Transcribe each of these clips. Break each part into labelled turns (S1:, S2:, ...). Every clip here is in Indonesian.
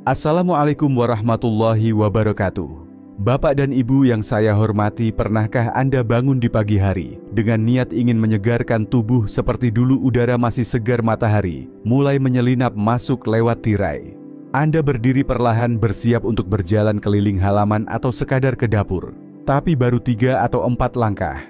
S1: Assalamualaikum warahmatullahi wabarakatuh. Bapak dan Ibu yang saya hormati, pernahkah Anda bangun di pagi hari dengan niat ingin menyegarkan tubuh seperti dulu udara masih segar matahari, mulai menyelinap masuk lewat tirai? Anda berdiri perlahan bersiap untuk berjalan keliling halaman atau sekadar ke dapur. Tapi baru 3 atau 4 langkah,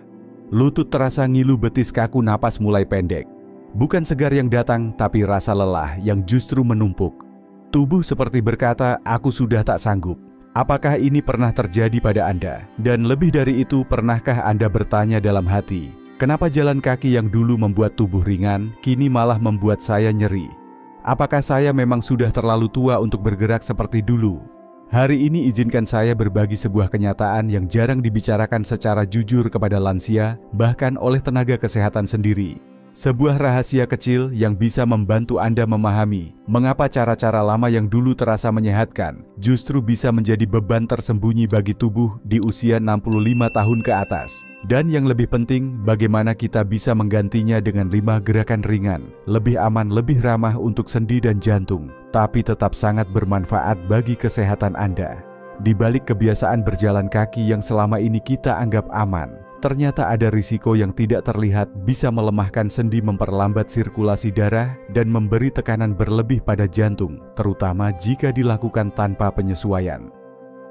S1: lutut terasa ngilu, betis kaku, napas mulai pendek. Bukan segar yang datang, tapi rasa lelah yang justru menumpuk. Tubuh seperti berkata, aku sudah tak sanggup. Apakah ini pernah terjadi pada Anda? Dan lebih dari itu, pernahkah Anda bertanya dalam hati, kenapa jalan kaki yang dulu membuat tubuh ringan, kini malah membuat saya nyeri? Apakah saya memang sudah terlalu tua untuk bergerak seperti dulu? Hari ini izinkan saya berbagi sebuah kenyataan yang jarang dibicarakan secara jujur kepada lansia, bahkan oleh tenaga kesehatan sendiri. Sebuah rahasia kecil yang bisa membantu Anda memahami mengapa cara-cara lama yang dulu terasa menyehatkan justru bisa menjadi beban tersembunyi bagi tubuh di usia 65 tahun ke atas. Dan yang lebih penting, bagaimana kita bisa menggantinya dengan 5 gerakan ringan, lebih aman, lebih ramah untuk sendi dan jantung, tapi tetap sangat bermanfaat bagi kesehatan Anda. Di balik kebiasaan berjalan kaki yang selama ini kita anggap aman, ternyata ada risiko yang tidak terlihat bisa melemahkan sendi, memperlambat sirkulasi darah, dan memberi tekanan berlebih pada jantung, terutama jika dilakukan tanpa penyesuaian.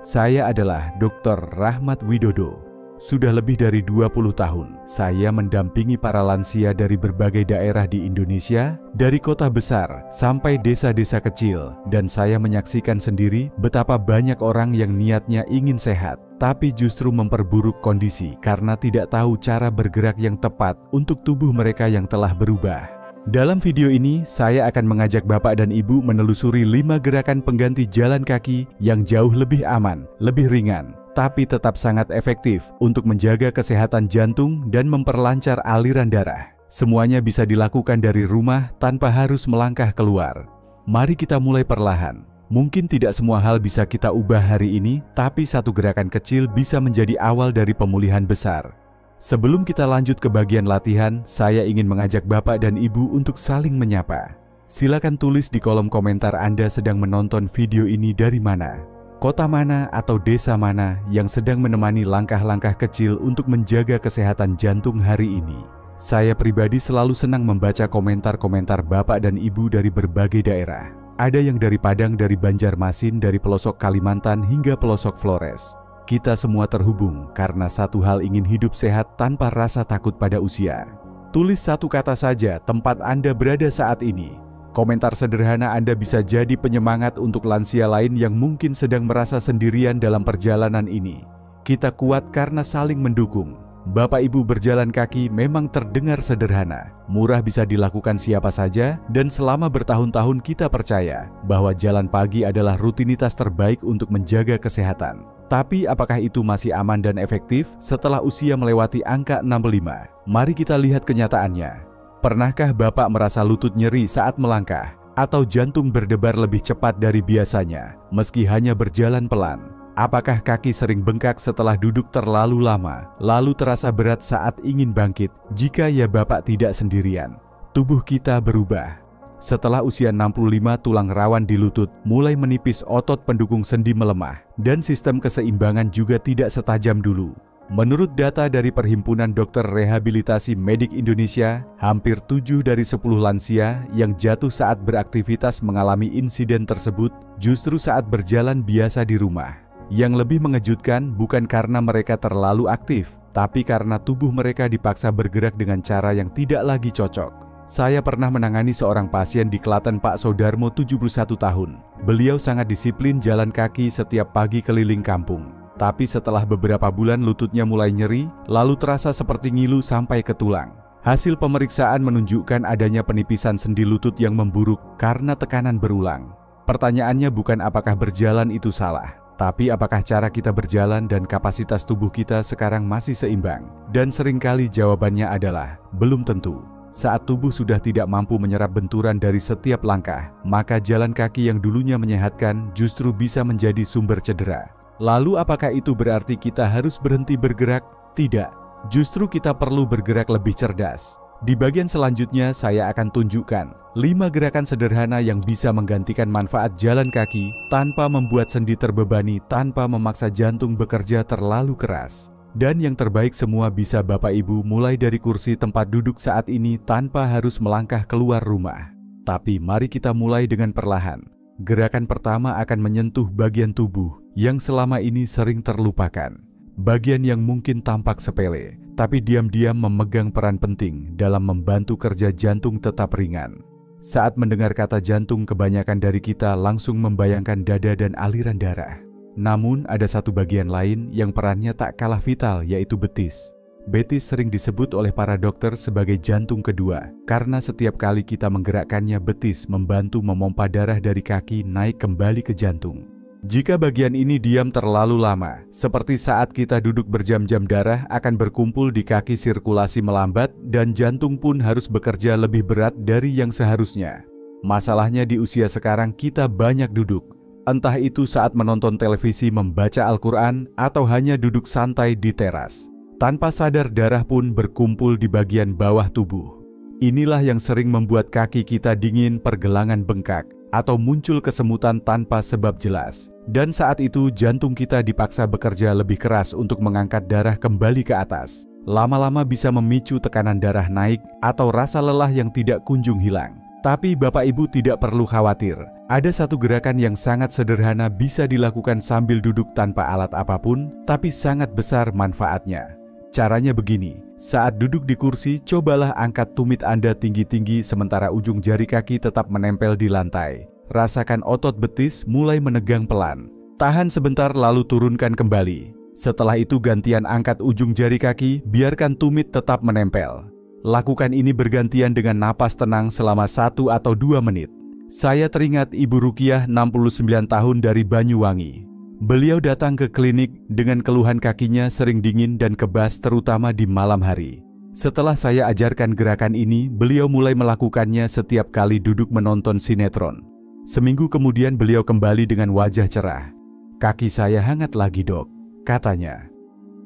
S1: Saya adalah Dr. Rahmat Widodo. Sudah lebih dari 20 tahun, saya mendampingi para lansia dari berbagai daerah di Indonesia, dari kota besar sampai desa-desa kecil, dan saya menyaksikan sendiri betapa banyak orang yang niatnya ingin sehat, tapi justru memperburuk kondisi karena tidak tahu cara bergerak yang tepat untuk tubuh mereka yang telah berubah. Dalam video ini, saya akan mengajak Bapak dan Ibu menelusuri 5 gerakan pengganti jalan kaki yang jauh lebih aman, lebih ringan, tapi tetap sangat efektif untuk menjaga kesehatan jantung dan memperlancar aliran darah. Semuanya bisa dilakukan dari rumah tanpa harus melangkah keluar. Mari kita mulai perlahan. Mungkin tidak semua hal bisa kita ubah hari ini, tapi satu gerakan kecil bisa menjadi awal dari pemulihan besar. Sebelum kita lanjut ke bagian latihan, saya ingin mengajak Bapak dan Ibu untuk saling menyapa. Silakan tulis di kolom komentar Anda sedang menonton video ini dari mana. Kota mana atau desa mana yang sedang menemani langkah-langkah kecil untuk menjaga kesehatan jantung hari ini. Saya pribadi selalu senang membaca komentar-komentar Bapak dan Ibu dari berbagai daerah. Ada yang dari Padang, dari Banjarmasin, dari pelosok Kalimantan hingga pelosok Flores. Kita semua terhubung karena satu hal, ingin hidup sehat tanpa rasa takut pada usia. Tulis satu kata saja tempat Anda berada saat ini. Komentar sederhana Anda bisa jadi penyemangat untuk lansia lain yang mungkin sedang merasa sendirian dalam perjalanan ini. Kita kuat karena saling mendukung. Bapak Ibu, berjalan kaki memang terdengar sederhana, murah, bisa dilakukan siapa saja, dan selama bertahun-tahun kita percaya bahwa jalan pagi adalah rutinitas terbaik untuk menjaga kesehatan. Tapi apakah itu masih aman dan efektif setelah usia melewati angka 65? Mari kita lihat kenyataannya. Pernahkah Bapak merasa lutut nyeri saat melangkah? Atau jantung berdebar lebih cepat dari biasanya, meski hanya berjalan pelan? Apakah kaki sering bengkak setelah duduk terlalu lama, lalu terasa berat saat ingin bangkit? Jika ya, Bapak tidak sendirian. Tubuh kita berubah. Setelah usia 65, tulang rawan di lutut mulai menipis, otot pendukung sendi melemah, dan sistem keseimbangan juga tidak setajam dulu. Menurut data dari Perhimpunan Dokter Rehabilitasi Medik Indonesia, hampir 7 dari 10 lansia yang jatuh saat beraktivitas mengalami insiden tersebut justru saat berjalan biasa di rumah. Yang lebih mengejutkan bukan karena mereka terlalu aktif, tapi karena tubuh mereka dipaksa bergerak dengan cara yang tidak lagi cocok. Saya pernah menangani seorang pasien di Klaten, Pak Sodarmo, 71 tahun. Beliau sangat disiplin jalan kaki setiap pagi keliling kampung. Tapi setelah beberapa bulan lututnya mulai nyeri, lalu terasa seperti ngilu sampai ke tulang. Hasil pemeriksaan menunjukkan adanya penipisan sendi lutut yang memburuk karena tekanan berulang. Pertanyaannya bukan apakah berjalan itu salah, tapi apakah cara kita berjalan dan kapasitas tubuh kita sekarang masih seimbang? Dan seringkali jawabannya adalah belum tentu. Saat tubuh sudah tidak mampu menyerap benturan dari setiap langkah, maka jalan kaki yang dulunya menyehatkan justru bisa menjadi sumber cedera. Lalu apakah itu berarti kita harus berhenti bergerak? Tidak, justru kita perlu bergerak lebih cerdas. Di bagian selanjutnya saya akan tunjukkan 5 gerakan sederhana yang bisa menggantikan manfaat jalan kaki tanpa membuat sendi terbebani, tanpa memaksa jantung bekerja terlalu keras. Dan yang terbaik semua bisa Bapak Ibu mulai dari kursi tempat duduk saat ini tanpa harus melangkah keluar rumah. Tapi mari kita mulai dengan perlahan. Gerakan pertama akan menyentuh bagian tubuh yang selama ini sering terlupakan. Bagian yang mungkin tampak sepele, tapi diam-diam memegang peran penting dalam membantu kerja jantung tetap ringan. Saat mendengar kata jantung, kebanyakan dari kita langsung membayangkan dada dan aliran darah. Namun ada satu bagian lain yang perannya tak kalah vital, yaitu betis. Betis sering disebut oleh para dokter sebagai jantung kedua, karena setiap kali kita menggerakkannya, betis membantu memompa darah dari kaki naik kembali ke jantung. Jika bagian ini diam terlalu lama, seperti saat kita duduk berjam-jam, darah akan berkumpul di kaki, sirkulasi melambat, dan jantung pun harus bekerja lebih berat dari yang seharusnya. Masalahnya di usia sekarang kita banyak duduk. Entah itu saat menonton televisi, membaca Al-Quran, atau hanya duduk santai di teras. Tanpa sadar darah pun berkumpul di bagian bawah tubuh. Inilah yang sering membuat kaki kita dingin, pergelangan bengkak, atau muncul kesemutan tanpa sebab jelas. Dan saat itu jantung kita dipaksa bekerja lebih keras untuk mengangkat darah kembali ke atas. Lama-lama bisa memicu tekanan darah naik atau rasa lelah yang tidak kunjung hilang. Tapi Bapak Ibu tidak perlu khawatir. Ada satu gerakan yang sangat sederhana bisa dilakukan sambil duduk tanpa alat apapun, tapi sangat besar manfaatnya. Caranya begini, saat duduk di kursi, cobalah angkat tumit Anda tinggi-tinggi sementara ujung jari kaki tetap menempel di lantai. Rasakan otot betis mulai menegang pelan. Tahan sebentar lalu turunkan kembali. Setelah itu gantian angkat ujung jari kaki, biarkan tumit tetap menempel. Lakukan ini bergantian dengan napas tenang selama 1 atau 2 menit. Saya teringat Ibu Rukiah 69 tahun dari Banyuwangi. Beliau datang ke klinik dengan keluhan kakinya sering dingin dan kebas, terutama di malam hari. Setelah saya ajarkan gerakan ini, beliau mulai melakukannya setiap kali duduk menonton sinetron. Seminggu kemudian beliau kembali dengan wajah cerah. "Kaki saya hangat lagi, Dok," katanya.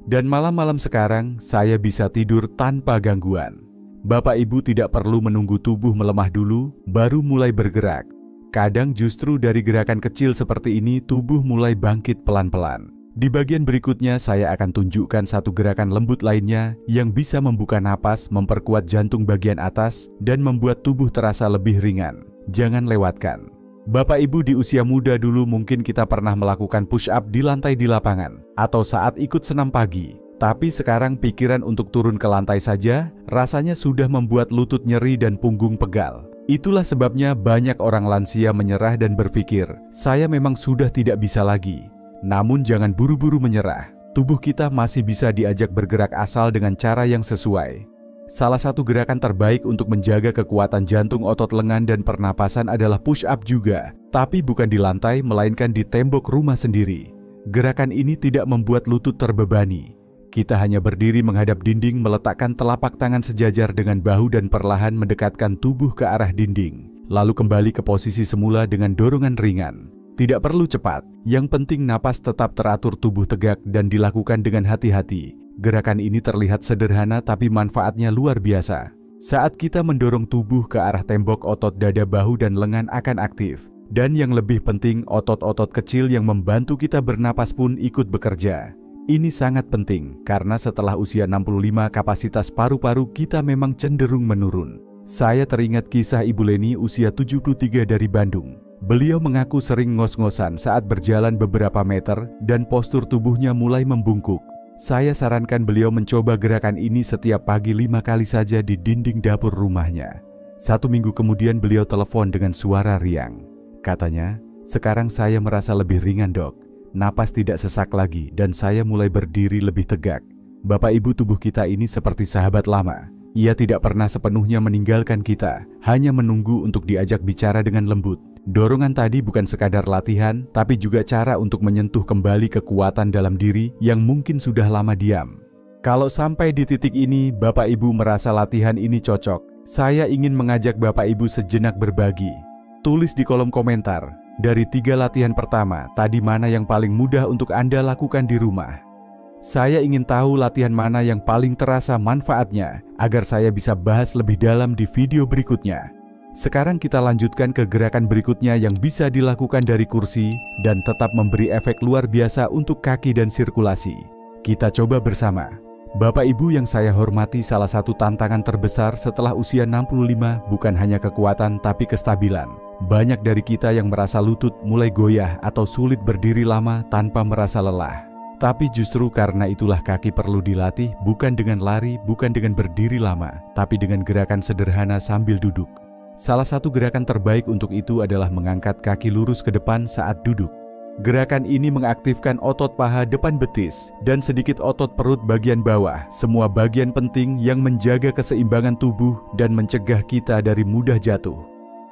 S1: Dan malam-malam sekarang saya bisa tidur tanpa gangguan. Bapak Ibu tidak perlu menunggu tubuh melemah dulu, baru mulai bergerak. Kadang justru dari gerakan kecil seperti ini tubuh mulai bangkit pelan-pelan. Di bagian berikutnya saya akan tunjukkan satu gerakan lembut lainnya yang bisa membuka napas, memperkuat jantung bagian atas, dan membuat tubuh terasa lebih ringan. Jangan lewatkan. Bapak Ibu di usia muda dulu mungkin kita pernah melakukan push up di lantai di lapangan, atau saat ikut senam pagi. Tapi sekarang pikiran untuk turun ke lantai saja rasanya sudah membuat lutut nyeri dan punggung pegal. Itulah sebabnya banyak orang lansia menyerah dan berpikir, saya memang sudah tidak bisa lagi. Namun jangan buru-buru menyerah. Tubuh kita masih bisa diajak bergerak asal dengan cara yang sesuai. Salah satu gerakan terbaik untuk menjaga kekuatan jantung, otot lengan, dan pernapasan adalah push up juga. Tapi bukan di lantai, melainkan di tembok rumah sendiri. Gerakan ini tidak membuat lutut terbebani. Kita hanya berdiri menghadap dinding, meletakkan telapak tangan sejajar dengan bahu dan perlahan mendekatkan tubuh ke arah dinding. Lalu kembali ke posisi semula dengan dorongan ringan. Tidak perlu cepat, yang penting napas tetap teratur, tubuh tegak, dan dilakukan dengan hati-hati. Gerakan ini terlihat sederhana tapi manfaatnya luar biasa. Saat kita mendorong tubuh ke arah tembok, otot dada, bahu, dan lengan akan aktif. Dan yang lebih penting, otot-otot kecil yang membantu kita bernapas pun ikut bekerja. Ini sangat penting karena setelah usia 65 kapasitas paru-paru kita memang cenderung menurun. Saya teringat kisah Ibu Leni usia 73 dari Bandung. Beliau mengaku sering ngos-ngosan saat berjalan beberapa meter dan postur tubuhnya mulai membungkuk. Saya sarankan beliau mencoba gerakan ini setiap pagi 5 kali saja di dinding dapur rumahnya. 1 minggu kemudian beliau telepon dengan suara riang. Katanya, "Sekarang saya merasa lebih ringan, Dok. Napas tidak sesak lagi dan saya mulai berdiri lebih tegak." Bapak Ibu, tubuh kita ini seperti sahabat lama. Ia tidak pernah sepenuhnya meninggalkan kita, hanya menunggu untuk diajak bicara dengan lembut. Dorongan tadi bukan sekadar latihan, tapi juga cara untuk menyentuh kembali kekuatan dalam diri yang mungkin sudah lama diam. Kalau sampai di titik ini Bapak Ibu merasa latihan ini cocok, saya ingin mengajak Bapak Ibu sejenak berbagi. Tulis di kolom komentar. Dari 3 latihan pertama, tadi mana yang paling mudah untuk Anda lakukan di rumah? Saya ingin tahu latihan mana yang paling terasa manfaatnya agar saya bisa bahas lebih dalam di video berikutnya. Sekarang kita lanjutkan ke gerakan berikutnya yang bisa dilakukan dari kursi dan tetap memberi efek luar biasa untuk kaki dan sirkulasi. Kita coba bersama. Bapak Ibu yang saya hormati, salah satu tantangan terbesar setelah usia 65 bukan hanya kekuatan tapi kestabilan. Banyak dari kita yang merasa lutut mulai goyah atau sulit berdiri lama tanpa merasa lelah. Tapi justru karena itulah kaki perlu dilatih, bukan dengan lari, bukan dengan berdiri lama, tapi dengan gerakan sederhana sambil duduk. Salah satu gerakan terbaik untuk itu adalah mengangkat kaki lurus ke depan saat duduk. Gerakan ini mengaktifkan otot paha depan betis dan sedikit otot perut bagian bawah, semua bagian penting yang menjaga keseimbangan tubuh dan mencegah kita dari mudah jatuh.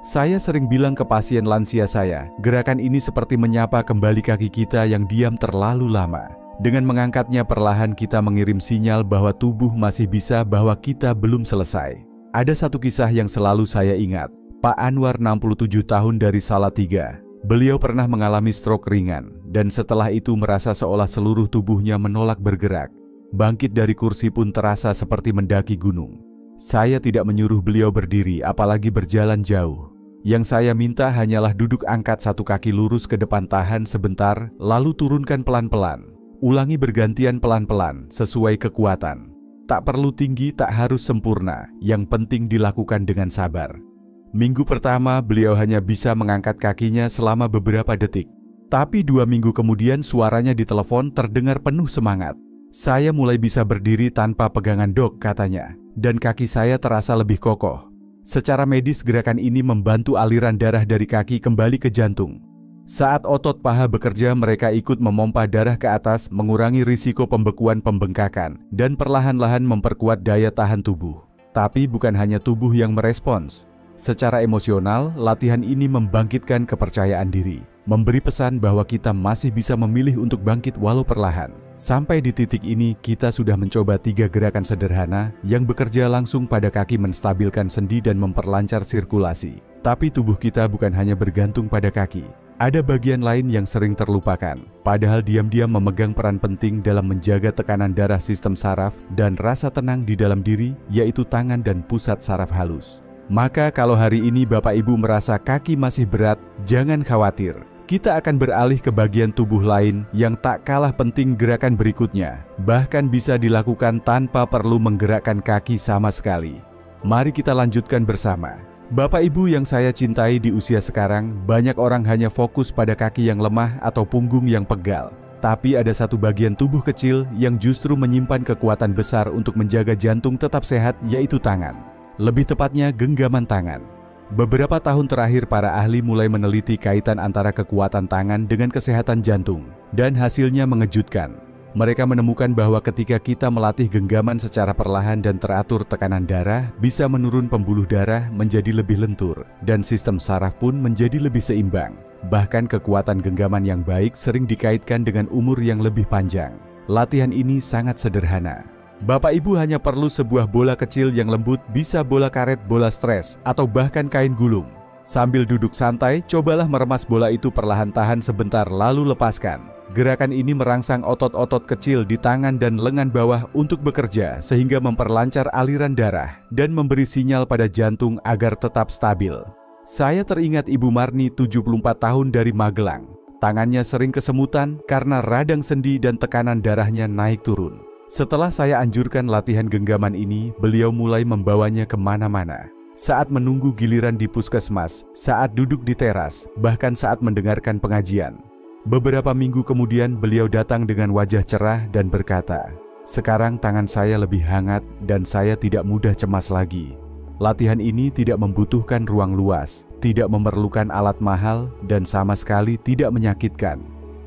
S1: Saya sering bilang ke pasien lansia saya, gerakan ini seperti menyapa kembali kaki kita yang diam terlalu lama. Dengan mengangkatnya perlahan kita mengirim sinyal bahwa tubuh masih bisa, bahwa kita belum selesai. Ada satu kisah yang selalu saya ingat. Pak Anwar, 67 tahun, dari Salatiga. Beliau pernah mengalami stroke ringan, dan setelah itu merasa seolah seluruh tubuhnya menolak bergerak. Bangkit dari kursi pun terasa seperti mendaki gunung. Saya tidak menyuruh beliau berdiri, apalagi berjalan jauh. Yang saya minta hanyalah duduk, angkat satu kaki lurus ke depan, tahan sebentar, lalu turunkan pelan-pelan. Ulangi bergantian pelan-pelan, sesuai kekuatan. Tak perlu tinggi, tak harus sempurna, yang penting dilakukan dengan sabar. Minggu pertama beliau hanya bisa mengangkat kakinya selama beberapa detik. Tapi 2 minggu kemudian suaranya di telepon terdengar penuh semangat. Saya mulai bisa berdiri tanpa pegangan, dok, katanya. Dan kaki saya terasa lebih kokoh. Secara medis gerakan ini membantu aliran darah dari kaki kembali ke jantung. Saat otot paha bekerja, mereka ikut memompa darah ke atas, mengurangi risiko pembekuan pembengkakan, dan perlahan-lahan memperkuat daya tahan tubuh. Tapi bukan hanya tubuh yang merespons. Secara emosional, latihan ini membangkitkan kepercayaan diri, memberi pesan bahwa kita masih bisa memilih untuk bangkit walau perlahan. Sampai di titik ini, kita sudah mencoba 3 gerakan sederhana yang bekerja langsung pada kaki, menstabilkan sendi dan memperlancar sirkulasi. Tapi tubuh kita bukan hanya bergantung pada kaki. Ada bagian lain yang sering terlupakan, padahal diam-diam memegang peran penting dalam menjaga tekanan darah, sistem saraf, dan rasa tenang di dalam diri, yaitu tangan dan pusat saraf halus. Maka kalau hari ini Bapak Ibu merasa kaki masih berat, jangan khawatir. Kita akan beralih ke bagian tubuh lain yang tak kalah penting, gerakan berikutnya. Bahkan bisa dilakukan tanpa perlu menggerakkan kaki sama sekali. Mari kita lanjutkan bersama. Bapak Ibu yang saya cintai, di usia sekarang, banyak orang hanya fokus pada kaki yang lemah atau punggung yang pegal. Tapi ada satu bagian tubuh kecil yang justru menyimpan kekuatan besar untuk menjaga jantung tetap sehat, yaitu tangan. Lebih tepatnya genggaman tangan. Beberapa tahun terakhir para ahli mulai meneliti kaitan antara kekuatan tangan dengan kesehatan jantung, dan hasilnya mengejutkan. Mereka menemukan bahwa ketika kita melatih genggaman secara perlahan dan teratur, tekanan darah bisa menurun, pembuluh darah menjadi lebih lentur, dan sistem saraf pun menjadi lebih seimbang. Bahkan kekuatan genggaman yang baik sering dikaitkan dengan umur yang lebih panjang. Latihan ini sangat sederhana. Bapak Ibu hanya perlu sebuah bola kecil yang lembut, bisa bola karet, bola stres, atau bahkan kain gulung. Sambil duduk santai, cobalah meremas bola itu perlahan, tahan sebentar lalu lepaskan. Gerakan ini merangsang otot-otot kecil di tangan dan lengan bawah untuk bekerja sehingga memperlancar aliran darah dan memberi sinyal pada jantung agar tetap stabil. Saya teringat Ibu Marni, 74 tahun, dari Magelang. Tangannya sering kesemutan karena radang sendi dan tekanan darahnya naik turun. Setelah saya anjurkan latihan genggaman ini, beliau mulai membawanya kemana-mana. Saat menunggu giliran di puskesmas, saat duduk di teras, bahkan saat mendengarkan pengajian. Beberapa minggu kemudian beliau datang dengan wajah cerah dan berkata, "Sekarang tangan saya lebih hangat dan saya tidak mudah cemas lagi. Latihan ini tidak membutuhkan ruang luas, tidak memerlukan alat mahal, dan sama sekali tidak menyakitkan."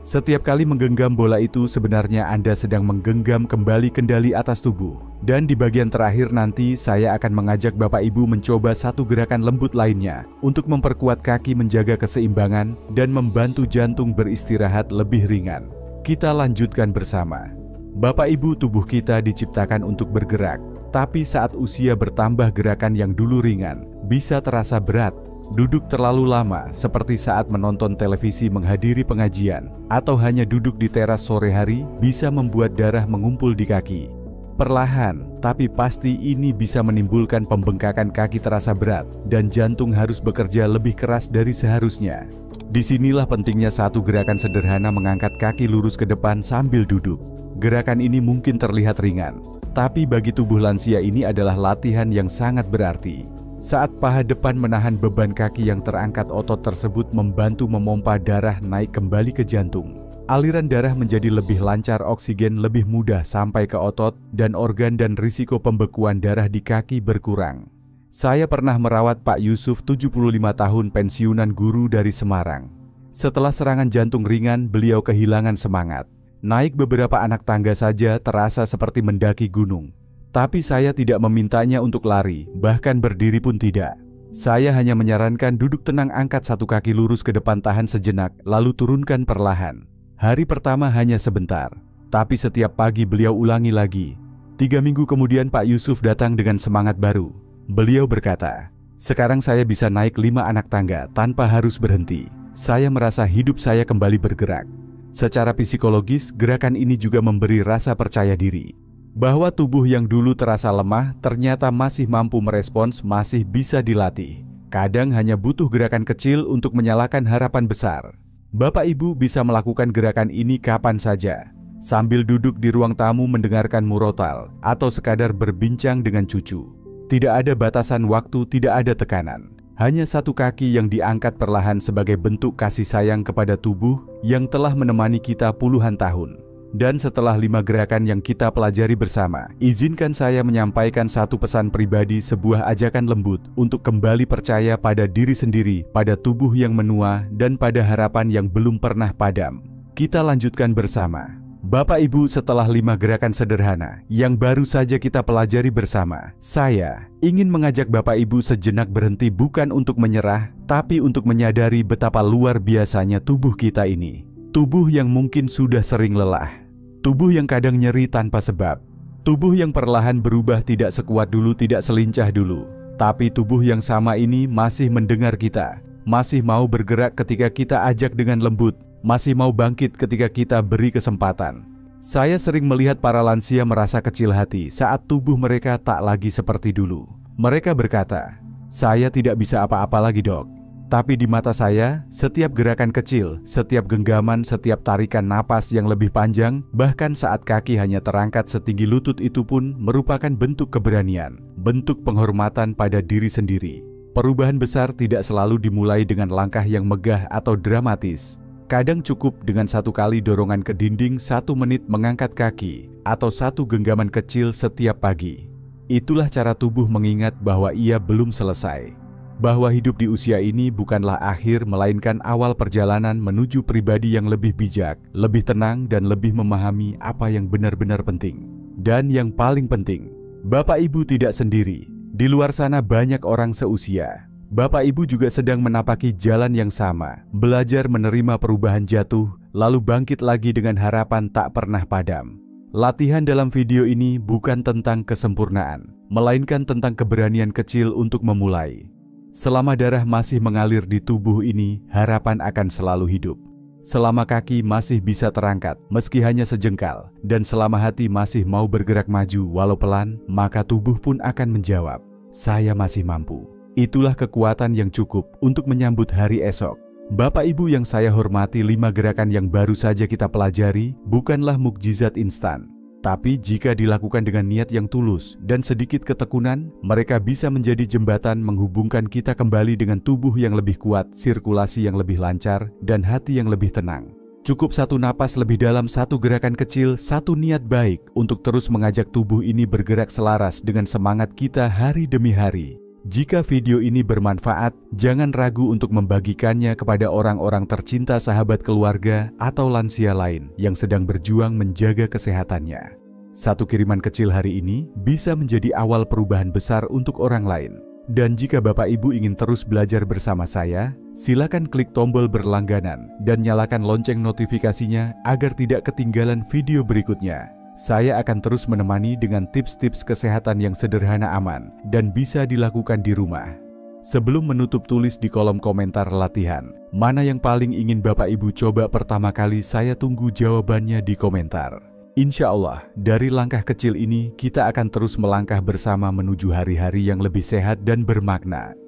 S1: Setiap kali menggenggam bola itu, sebenarnya Anda sedang menggenggam kembali kendali atas tubuh. Dan di bagian terakhir nanti, saya akan mengajak Bapak Ibu mencoba satu gerakan lembut lainnya untuk memperkuat kaki, menjaga keseimbangan, dan membantu jantung beristirahat lebih ringan. Kita lanjutkan bersama. Bapak Ibu, tubuh kita diciptakan untuk bergerak. Tapi saat usia bertambah, gerakan yang dulu ringan bisa terasa berat. Duduk terlalu lama seperti saat menonton televisi menghadiri pengajian atau hanya duduk di teras sore hari bisa membuat darah mengumpul di kaki. Perlahan, tapi pasti ini bisa menimbulkan pembengkakan kaki terasa berat dan jantung harus bekerja lebih keras dari seharusnya. Disinilah pentingnya satu gerakan sederhana mengangkat kaki lurus ke depan sambil duduk. Gerakan ini mungkin terlihat ringan, tapi bagi tubuh lansia ini adalah latihan yang sangat berarti. Saat paha depan menahan beban kaki yang terangkat, otot tersebut membantu memompa darah naik kembali ke jantung. Aliran darah menjadi lebih lancar, oksigen lebih mudah sampai ke otot dan organ dan risiko pembekuan darah di kaki berkurang. Saya pernah merawat Pak Yusuf, 75 tahun, pensiunan guru dari Semarang. Setelah serangan jantung ringan, beliau kehilangan semangat. Naik beberapa anak tangga saja terasa seperti mendaki gunung. Tapi saya tidak memintanya untuk lari, bahkan berdiri pun tidak. Saya hanya menyarankan duduk tenang, angkat satu kaki lurus ke depan, tahan sejenak, lalu turunkan perlahan. Hari pertama hanya sebentar, tapi setiap pagi beliau ulangi lagi. 3 minggu kemudian Pak Yusuf datang dengan semangat baru. Beliau berkata, "Sekarang saya bisa naik 5 anak tangga tanpa harus berhenti. Saya merasa hidup saya kembali bergerak." Secara psikologis, gerakan ini juga memberi rasa percaya diri. Bahwa tubuh yang dulu terasa lemah ternyata masih mampu merespons, masih bisa dilatih. Kadang hanya butuh gerakan kecil untuk menyalakan harapan besar. Bapak Ibu bisa melakukan gerakan ini kapan saja, sambil duduk di ruang tamu mendengarkan murotal, atau sekadar berbincang dengan cucu. Tidak ada batasan waktu, tidak ada tekanan. Hanya satu kaki yang diangkat perlahan sebagai bentuk kasih sayang kepada tubuh yang telah menemani kita puluhan tahun. Dan setelah 5 gerakan yang kita pelajari bersama, izinkan saya menyampaikan satu pesan pribadi, sebuah ajakan lembut untuk kembali percaya pada diri sendiri, pada tubuh yang menua, dan pada harapan yang belum pernah padam. Kita lanjutkan bersama. Bapak Ibu, setelah 5 gerakan sederhana yang baru saja kita pelajari bersama, saya ingin mengajak Bapak Ibu sejenak berhenti, bukan untuk menyerah, tapi untuk menyadari betapa luar biasanya tubuh kita ini. Tubuh yang mungkin sudah sering lelah, tubuh yang kadang nyeri tanpa sebab, tubuh yang perlahan berubah, tidak sekuat dulu, tidak selincah dulu. Tapi tubuh yang sama ini masih mendengar kita, masih mau bergerak ketika kita ajak dengan lembut, masih mau bangkit ketika kita beri kesempatan. Saya sering melihat para lansia merasa kecil hati saat tubuh mereka tak lagi seperti dulu. Mereka berkata, "Saya tidak bisa apa-apa lagi, Dok." Tapi di mata saya, setiap gerakan kecil, setiap genggaman, setiap tarikan napas yang lebih panjang, bahkan saat kaki hanya terangkat setinggi lutut, itu pun merupakan bentuk keberanian, bentuk penghormatan pada diri sendiri. Perubahan besar tidak selalu dimulai dengan langkah yang megah atau dramatis. Kadang cukup dengan satu kali dorongan ke dinding, 1 menit mengangkat kaki, atau satu genggaman kecil setiap pagi. Itulah cara tubuh mengingat bahwa ia belum selesai. Bahwa hidup di usia ini bukanlah akhir, melainkan awal perjalanan menuju pribadi yang lebih bijak, lebih tenang, dan lebih memahami apa yang benar-benar penting. Dan yang paling penting, Bapak Ibu tidak sendiri. Di luar sana banyak orang seusia. Bapak Ibu juga sedang menapaki jalan yang sama, belajar menerima perubahan, jatuh, lalu bangkit lagi dengan harapan tak pernah padam. Latihan dalam video ini bukan tentang kesempurnaan, melainkan tentang keberanian kecil untuk memulai. Selama darah masih mengalir di tubuh ini, harapan akan selalu hidup. Selama kaki masih bisa terangkat, meski hanya sejengkal, dan selama hati masih mau bergerak maju walau pelan, maka tubuh pun akan menjawab, "Saya masih mampu." Itulah kekuatan yang cukup untuk menyambut hari esok. Bapak Ibu yang saya hormati, 5 gerakan yang baru saja kita pelajari bukanlah mukjizat instan. Tapi jika dilakukan dengan niat yang tulus dan sedikit ketekunan, mereka bisa menjadi jembatan menghubungkan kita kembali dengan tubuh yang lebih kuat, sirkulasi yang lebih lancar, dan hati yang lebih tenang. Cukup satu napas lebih dalam, satu gerakan kecil, satu niat baik untuk terus mengajak tubuh ini bergerak selaras dengan semangat kita hari demi hari. Jika video ini bermanfaat, jangan ragu untuk membagikannya kepada orang-orang tercinta, sahabat keluarga, atau lansia lain yang sedang berjuang menjaga kesehatannya. Satu kiriman kecil hari ini bisa menjadi awal perubahan besar untuk orang lain. Dan jika Bapak Ibu ingin terus belajar bersama saya, silakan klik tombol berlangganan dan nyalakan lonceng notifikasinya agar tidak ketinggalan video berikutnya. Saya akan terus menemani dengan tips-tips kesehatan yang sederhana, aman, dan bisa dilakukan di rumah. Sebelum menutup, tulis di kolom komentar latihan, mana yang paling ingin Bapak Ibu coba pertama kali. Saya tunggu jawabannya di komentar. Insya Allah, dari langkah kecil ini kita akan terus melangkah bersama menuju hari-hari yang lebih sehat dan bermakna.